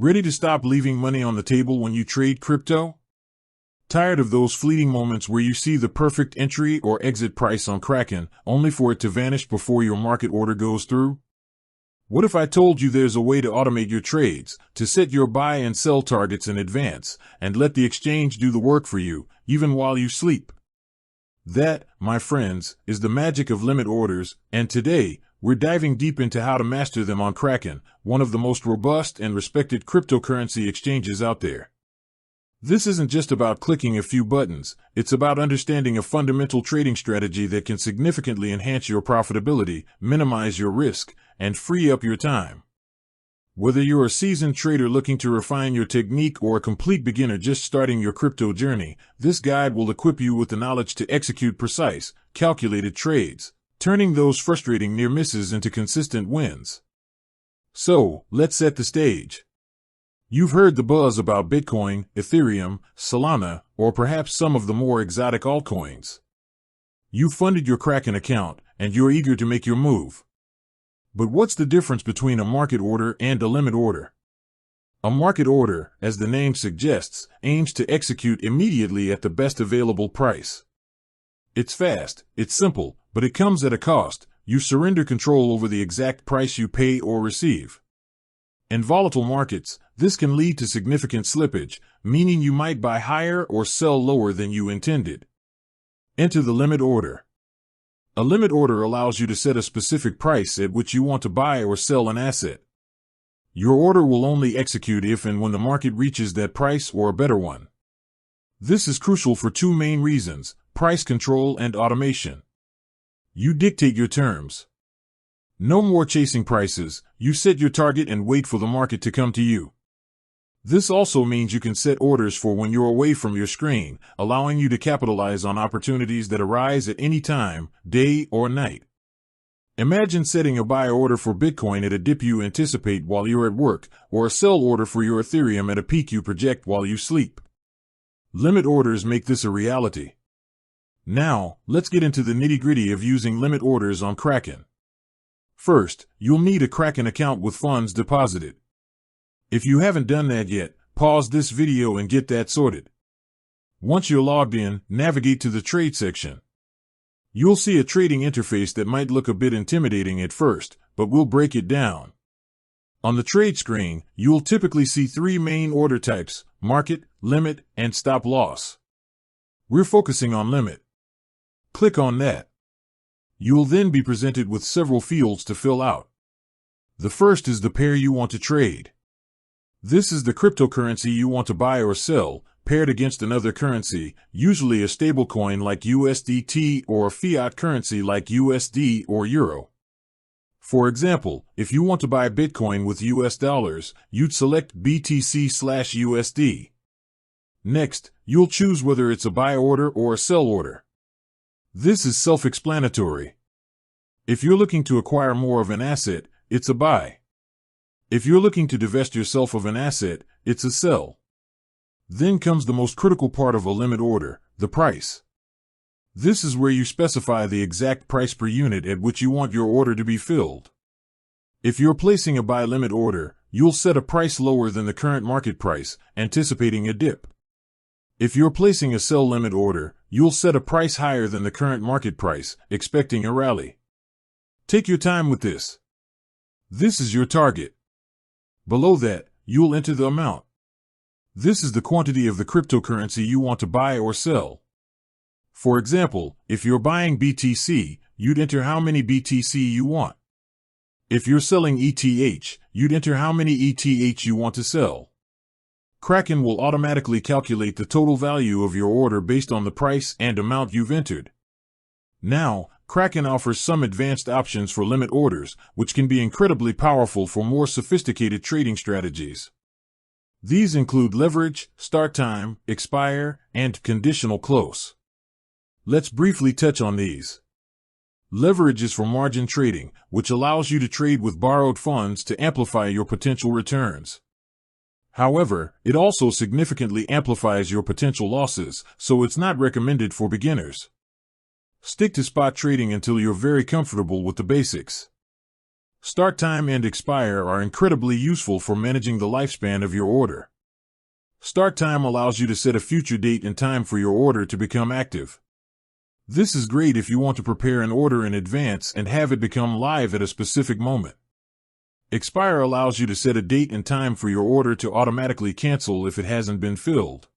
Ready to stop leaving money on the table when you trade crypto? Tired of those fleeting moments where you see the perfect entry or exit price on Kraken, only for it to vanish before your market order goes through? What if I told you there's a way to automate your trades, to set your buy and sell targets in advance, and let the exchange do the work for you, even while you sleep? That, my friends, is the magic of limit orders, and today, we're diving deep into how to master them on Kraken, one of the most robust and respected cryptocurrency exchanges out there. This isn't just about clicking a few buttons, it's about understanding a fundamental trading strategy that can significantly enhance your profitability, minimize your risk, and free up your time. Whether you're a seasoned trader looking to refine your technique or a complete beginner just starting your crypto journey, this guide will equip you with the knowledge to execute precise, calculated trades, turning those frustrating near misses into consistent wins. So, let's set the stage. You've heard the buzz about Bitcoin, Ethereum, Solana, or perhaps some of the more exotic altcoins. You've funded your Kraken account, and you're eager to make your move. But what's the difference between a market order and a limit order? A market order, as the name suggests, aims to execute immediately at the best available price. It's fast, it's simple, but it comes at a cost. You surrender control over the exact price you pay or receive. In volatile markets, this can lead to significant slippage, meaning you might buy higher or sell lower than you intended. Enter the limit order. A limit order allows you to set a specific price at which you want to buy or sell an asset. Your order will only execute if and when the market reaches that price or a better one. This is crucial for two main reasons: price control and automation. You dictate your terms. No more chasing prices, you set your target and wait for the market to come to you. This also means you can set orders for when you're away from your screen, allowing you to capitalize on opportunities that arise at any time, day or night. Imagine setting a buy order for Bitcoin at a dip you anticipate while you're at work, or a sell order for your Ethereum at a peak you project while you sleep. Limit orders make this a reality. Now, let's get into the nitty-gritty of using limit orders on Kraken. First, you'll need a Kraken account with funds deposited. If you haven't done that yet, pause this video and get that sorted. Once you're logged in, navigate to the trade section. You'll see a trading interface that might look a bit intimidating at first, but we'll break it down. On the trade screen, you'll typically see three main order types: market, limit, and stop loss. We're focusing on limit. Click on that. You'll then be presented with several fields to fill out. The first is the pair you want to trade. This is the cryptocurrency you want to buy or sell, paired against another currency, usually a stablecoin like USDT or a fiat currency like USD or Euro. For example, if you want to buy Bitcoin with US dollars, you'd select BTC/USD. Next, you'll choose whether it's a buy order or a sell order. This is self-explanatory. If you're looking to acquire more of an asset, it's a buy. If you're looking to divest yourself of an asset, it's a sell. Then comes the most critical part of a limit order, the price. This is where you specify the exact price per unit at which you want your order to be filled. If you're placing a buy limit order, you'll set a price lower than the current market price, anticipating a dip. If you're placing a sell limit order, you'll set a price higher than the current market price, expecting a rally. Take your time with this. This is your target. Below that, you'll enter the amount. This is the quantity of the cryptocurrency you want to buy or sell. For example, if you're buying BTC, you'd enter how many BTC you want. If you're selling ETH, you'd enter how many ETH you want to sell. Kraken will automatically calculate the total value of your order based on the price and amount you've entered. Now, Kraken offers some advanced options for limit orders, which can be incredibly powerful for more sophisticated trading strategies. These include leverage, start time, expire, and conditional close. Let's briefly touch on these. Leverage is for margin trading, which allows you to trade with borrowed funds to amplify your potential returns. However, it also significantly amplifies your potential losses, so it's not recommended for beginners. Stick to spot trading until you're very comfortable with the basics. Start time and expire are incredibly useful for managing the lifespan of your order. Start time allows you to set a future date and time for your order to become active. This is great if you want to prepare an order in advance and have it become live at a specific moment. Expire allows you to set a date and time for your order to automatically cancel if it hasn't been filled.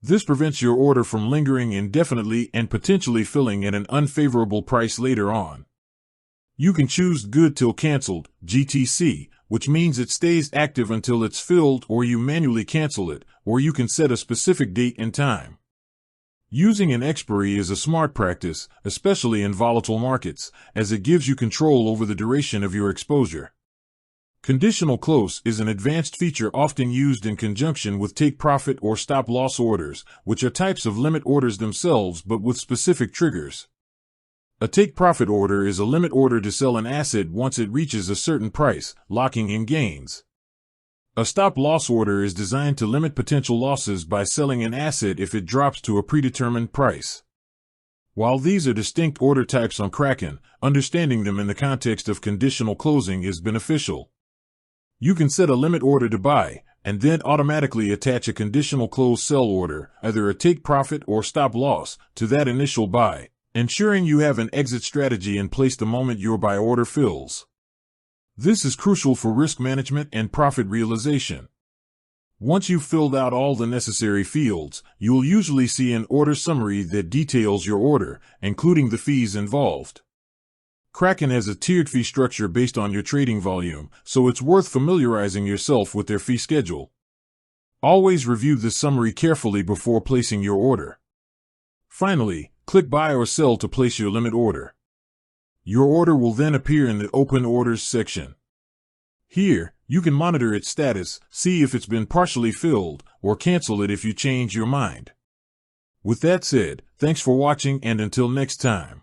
This prevents your order from lingering indefinitely and potentially filling at an unfavorable price later on. You can choose Good Till Canceled, GTC, which means it stays active until it's filled, or you manually cancel it, or you can set a specific date and time. Using an expiry is a smart practice, especially in volatile markets, as it gives you control over the duration of your exposure. Conditional close is an advanced feature often used in conjunction with take-profit or stop-loss orders, which are types of limit orders themselves but with specific triggers. A take-profit order is a limit order to sell an asset once it reaches a certain price, locking in gains. A stop-loss order is designed to limit potential losses by selling an asset if it drops to a predetermined price. While these are distinct order types on Kraken, understanding them in the context of conditional closing is beneficial. You can set a limit order to buy, and then automatically attach a conditional close sell order, either a take profit or stop loss, to that initial buy, ensuring you have an exit strategy in place the moment your buy order fills. This is crucial for risk management and profit realization. Once you've filled out all the necessary fields, you will usually see an order summary that details your order, including the fees involved. Kraken has a tiered fee structure based on your trading volume, so it's worth familiarizing yourself with their fee schedule. Always review this summary carefully before placing your order. Finally, click Buy or Sell to place your limit order. Your order will then appear in the Open Orders section. Here, you can monitor its status, see if it's been partially filled, or cancel it if you change your mind. With that said, thanks for watching, and until next time.